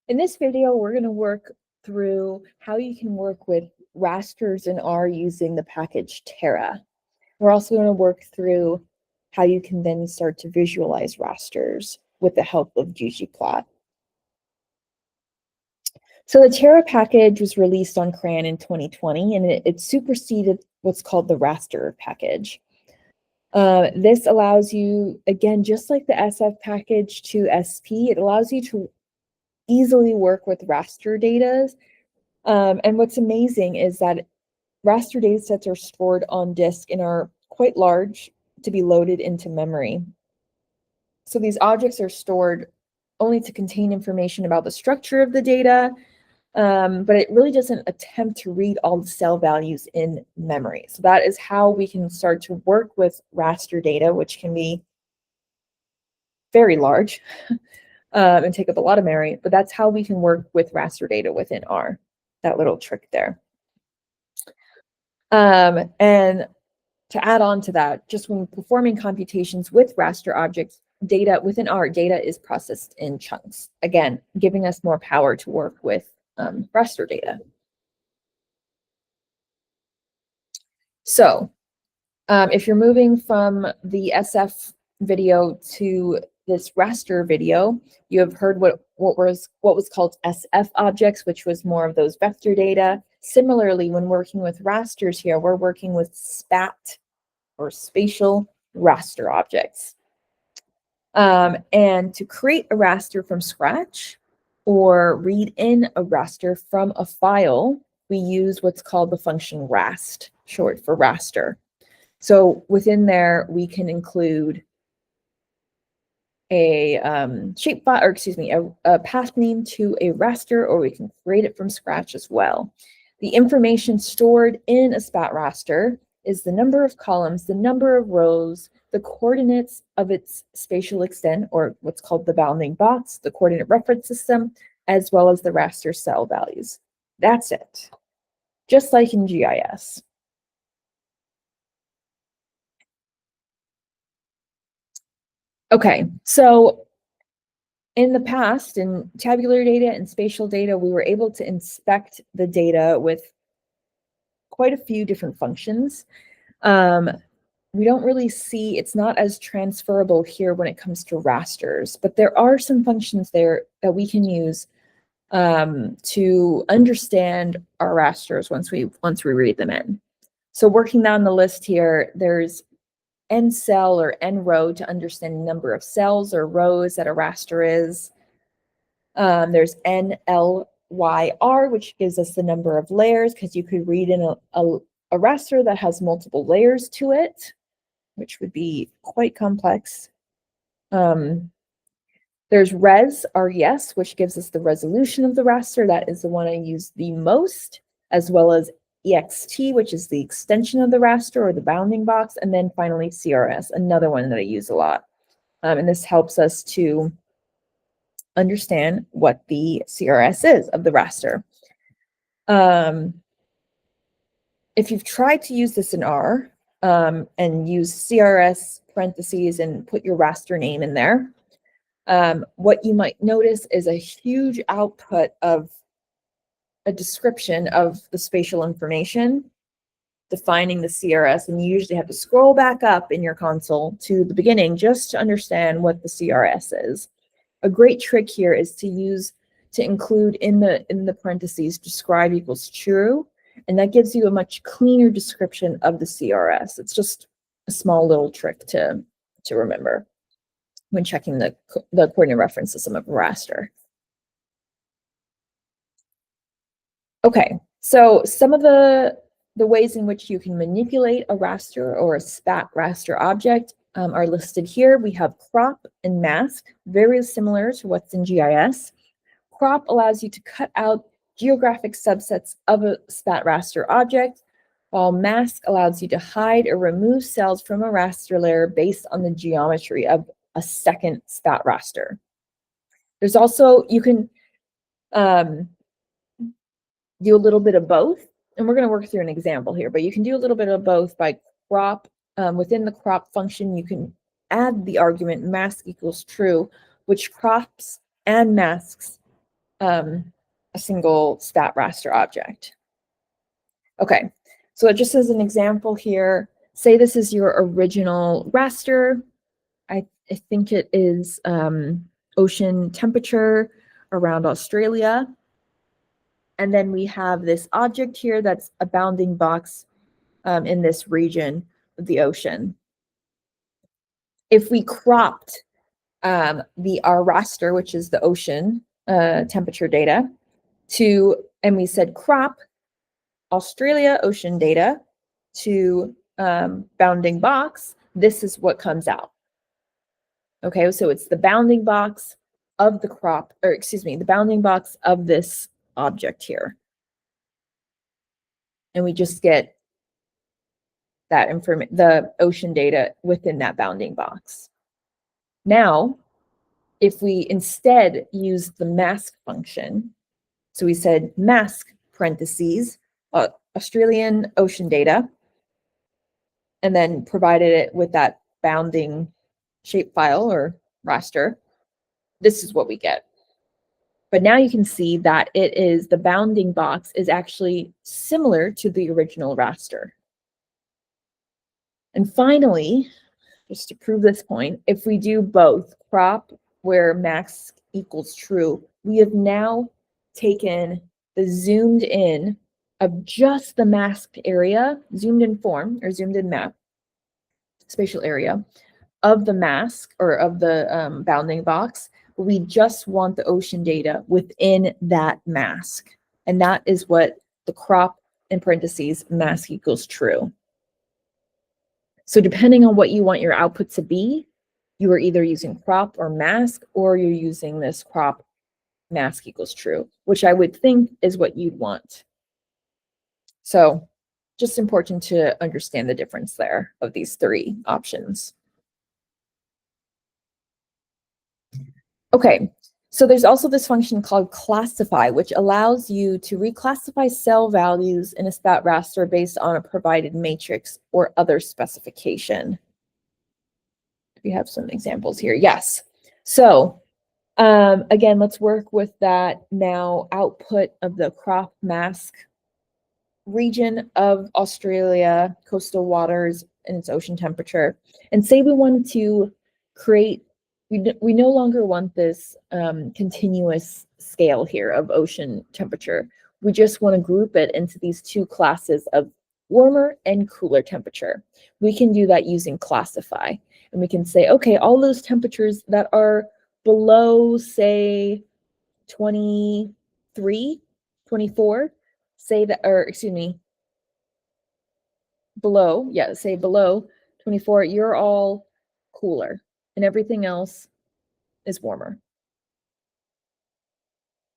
In this video, we're going to work through how you can work with rasters in R using the package terra. We're also going to work through how you can then start to visualize rasters with the help of ggplot. So the terra package was released on CRAN in 2020, and it superseded what's called the raster package. This allows you, again, just like the SF package to SP, it allows you to easily work with raster data. And what's amazing is that raster data sets are stored on disk and are quite large to be loaded into memory. So these objects are stored only to contain information about the structure of the data, but it really doesn't attempt to read all the cell values in memory. So that is how we can start to work with raster data, which can be very large and take up a lot of memory, but that's how we can work with raster data within R, that little trick there. And to add on to that, just when performing computations with raster objects, data within R, data is processed in chunks, again, giving us more power to work with raster data. So if you're moving from the SF video to this raster video, you have heard what was called SF objects, which was more of those vector data. Similarly, when working with rasters here, we're working with SPAT or spatial raster objects. And to create a raster from scratch or read in a raster from a file, we use what's called the function rast, short for raster. So within there, we can include a shapefile, or excuse me, a path name to a raster, or we can create it from scratch as well. The information stored in a spat raster is the number of columns, the number of rows, the coordinates of its spatial extent, or what's called the bounding box, the coordinate reference system, as well as the raster cell values. That's it, just like in GIS. Okay, so in the past, in tabular data and spatial data, we were able to inspect the data with quite a few different functions. We don't really see, it's not as transferable here when it comes to rasters, but there are some functions there that we can use to understand our rasters once we read them in. So working down the list here, there's n cell or n row to understand the number of cells or rows that a raster is. There's NLYR, which gives us the number of layers, because you could read in a raster that has multiple layers to it, which would be quite complex. There's res, which gives us the resolution of the raster. That is the one I use the most, as well as ext, which is the extension of the raster or the bounding box, and then finally CRS, another one that I use a lot. And this helps us to understand what the CRS is of the raster. If you've tried to use this in R and use CRS parentheses and put your raster name in there, what you might notice is a huge output of a description of the spatial information defining the CRS, and you usually have to scroll back up in your console to the beginning just to understand what the CRS is. A great trick here is to include in the parentheses describe equals true, and that gives you a much cleaner description of the CRS. It's just a small little trick to remember when checking the coordinate reference system of a raster. Okay, so some of the ways in which you can manipulate a raster or a spat raster object are listed here. We have crop and mask, very similar to what's in GIS. Crop allows you to cut out geographic subsets of a spat raster object, while mask allows you to hide or remove cells from a raster layer based on the geometry of a second spat raster. There's also, you can do a little bit of both, and we're going to work through an example here, but you can do a little bit of both by crop. Within the crop function, you can add the argument mask equals true, which crops and masks a single stat raster object. Okay, so just as an example here, say this is your original raster. I think it is ocean temperature around Australia. And then we have this object here that's a bounding box in this region of the ocean. If we cropped our raster, which is the ocean temperature data, and we said crop Australia ocean data to bounding box, this is what comes out. Okay, so it's the bounding box of the crop, or excuse me, the bounding box of this object here. And we just get that information, the ocean data within that bounding box. Now, if we instead use the mask function, so we said mask parentheses, Australian ocean data, and then provided it with that bounding shapefile or raster, this is what we get. But now you can see that it is the bounding box is actually similar to the original raster. And finally, just to prove this point, if we do both crop where mask equals true, we have now taken the zoomed in of just the masked area, zoomed in form or zoomed in map, spatial area of the mask or of the bounding box. We just want the ocean data within that mask. And that is what the crop in parentheses mask equals true. So depending on what you want your output to be, you are either using crop or mask, or you're using this crop mask equals true, which I would think is what you'd want. So just important to understand the difference there of these three options. Okay, so there's also this function called classify, which allows you to reclassify cell values in a stat raster based on a provided matrix or other specification. We have some examples here. Yes. So again, let's work with that now output of the crop mask region of Australia, coastal waters, and its ocean temperature. And say we wanted to create, we no longer want this continuous scale here of ocean temperature. We just want to group it into these two classes of warmer and cooler temperature. We can do that using classify. And we can say, okay, all those temperatures that are below, say, 23, 24, say that, or excuse me, below, yeah, say below 24, you're all cooler and everything else is warmer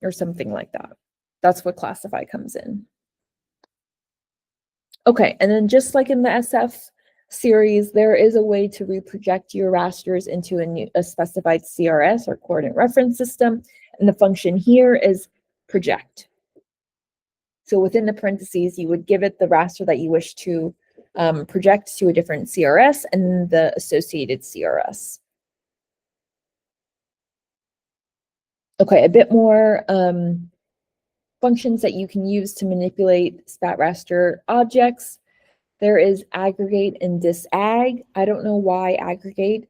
or something like that. That's what classify comes in. Okay, and then just like in the SF series, there is a way to reproject your rasters into a specified CRS or coordinate reference system. And the function here is project. So within the parentheses, you would give it the raster that you wish to project to a different CRS and the associated CRS. Okay, a bit more functions that you can use to manipulate stat raster objects. There is aggregate and disag. I don't know why aggregate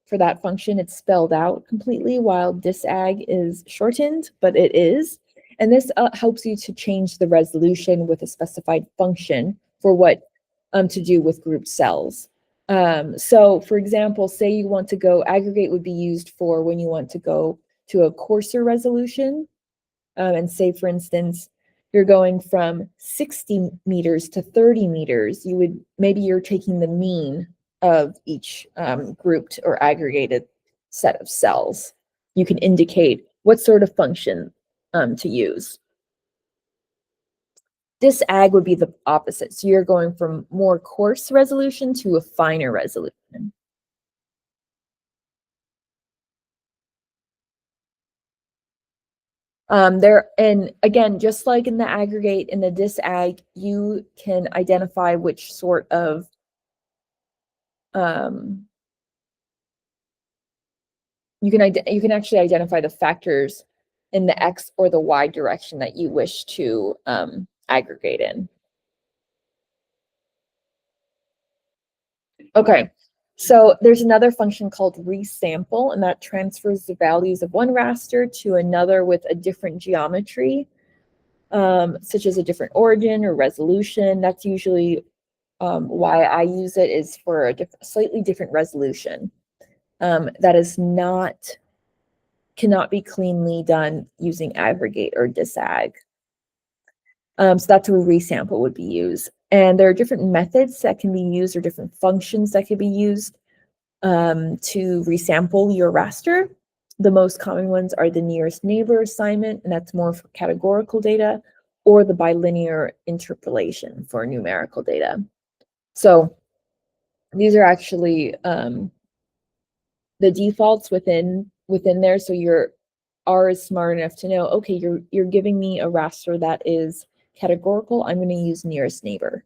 for that function, it's spelled out completely, while disag is shortened, but it is. And this helps you to change the resolution with a specified function for what to do with group cells. So for example, say you want to go, aggregate would be used for when you want to go to a coarser resolution. And say, for instance, you're going from 60 meters to 30 meters, maybe you're taking the mean of each grouped or aggregated set of cells. You can indicate what sort of function to use. Disag would be the opposite. So you're going from more coarse resolution to a finer resolution. And again, just like in the aggregate and the disag, you can identify which sort of you can actually identify the factors in the X or the Y direction that you wish to aggregate in. Okay, so there's another function called resample, and that transfers the values of one raster to another with a different geometry, such as a different origin or resolution. That's usually why I use it, is for a slightly different resolution that is cannot be cleanly done using aggregate or disag. So that's where resample would be used. And there are different methods that can be used, or different functions that can be used to resample your raster. The most common ones are the nearest neighbor assignment, and that's more for categorical data, or the bilinear interpolation for numerical data. So these are actually the defaults within there. So your R is smart enough to know, okay, you're giving me a raster that is categorical, I'm going to use nearest neighbor.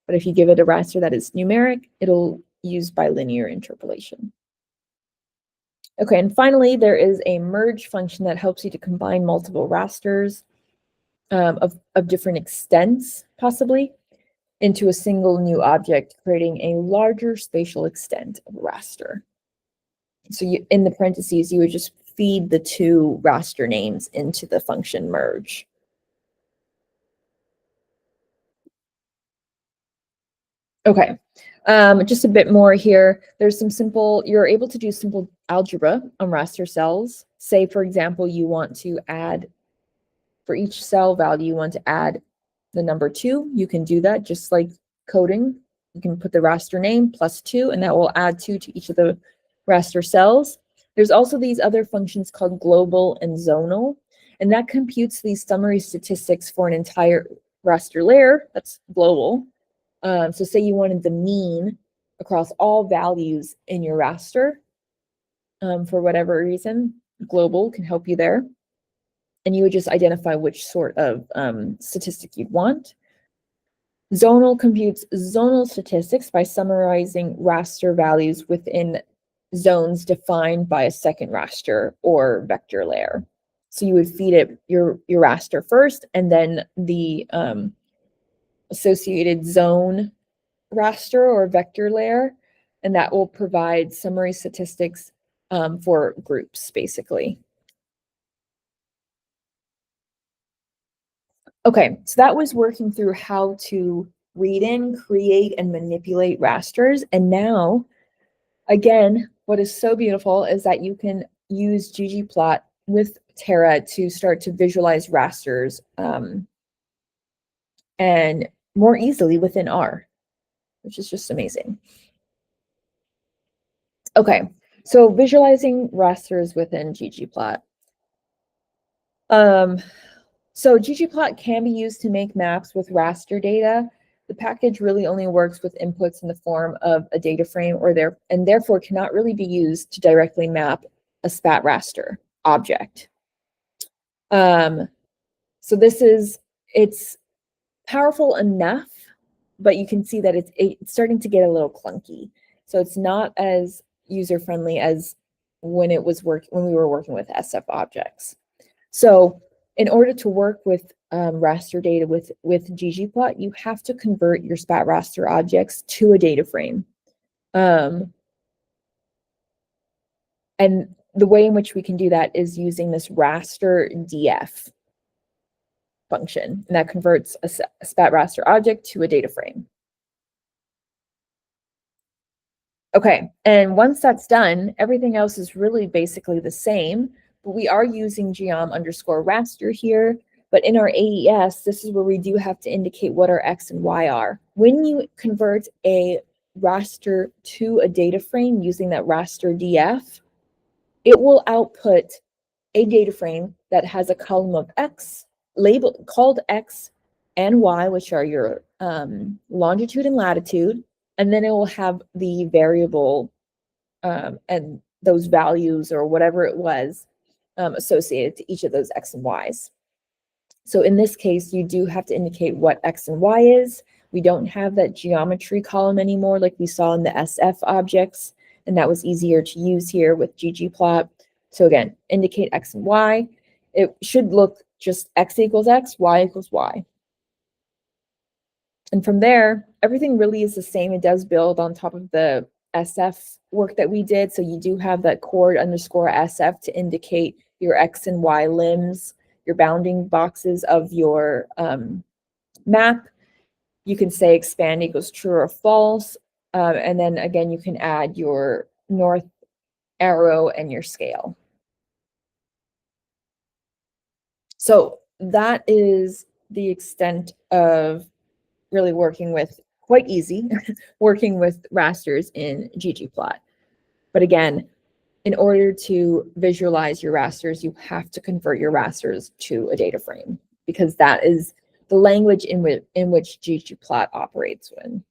But if you give it a raster that is numeric, it'll use bilinear interpolation. Okay, and finally, there is a merge function that helps you to combine multiple rasters of different extents, possibly, into a single new object, creating a larger spatial extent of a raster. So in the parentheses, you would just feed the two raster names into the function merge. Okay, just a bit more here. There's some simple, you're able to do simple algebra on raster cells. Say, for example, you want to add, for each cell value, you want to add the number 2. You can do that just like coding. You can put the raster name plus 2, and that will add 2 to each of the raster cells. There's also these other functions called global and zonal, and that computes these summary statistics for an entire raster layer that's global. So say you wanted the mean across all values in your raster, for whatever reason, global can help you there. And you would just identify which sort of statistic you'd want. Zonal computes zonal statistics by summarizing raster values within zones defined by a second raster or vector layer. So you would feed it your raster first, and then the associated zone raster or vector layer, and that will provide summary statistics for groups, basically. Okay, so that was working through how to read in, create, and manipulate rasters. And now, again, what is so beautiful is that you can use ggplot with Terra to start to visualize rasters and more easily within R, which is just amazing. Okay, so visualizing rasters within ggplot. So ggplot can be used to make maps with raster data. The package really only works with inputs in the form of a data frame, and therefore cannot really be used to directly map a spat raster object. So it's powerful enough, but you can see that it's starting to get a little clunky. So it's not as user-friendly as when we were working with SF objects. So in order to work with raster data with ggplot, you have to convert your spat raster objects to a data frame. And the way in which we can do that is using this raster df function, and that converts a spat raster object to a data frame. Okay, and once that's done, everything else is really basically the same, but we are using geom_raster here. But in our AES, this is where we do have to indicate what our X and Y are. When you convert a raster to a data frame using that raster df, it will output a data frame that has a column of X called X and Y, which are your longitude and latitude, and then it will have the variable and those values or whatever it was associated to each of those X and Ys. So in this case, you do have to indicate what X and Y is. We don't have that geometry column anymore like we saw in the SF objects, and that was easier to use here with ggplot. So again, indicate X and Y. it should look just x equals x, y equals y. And from there, everything really is the same. It does build on top of the SF work that we did. So you do have that chord underscore SF to indicate your X and Y limbs, your bounding boxes of your map. You can say expand equals true or false. And then again, you can add your north arrow and your scale. So that is the extent of really working with, quite easy, working with rasters in ggplot. But again, in order to visualize your rasters, you have to convert your rasters to a data frame, because that is the language in which ggplot operates in.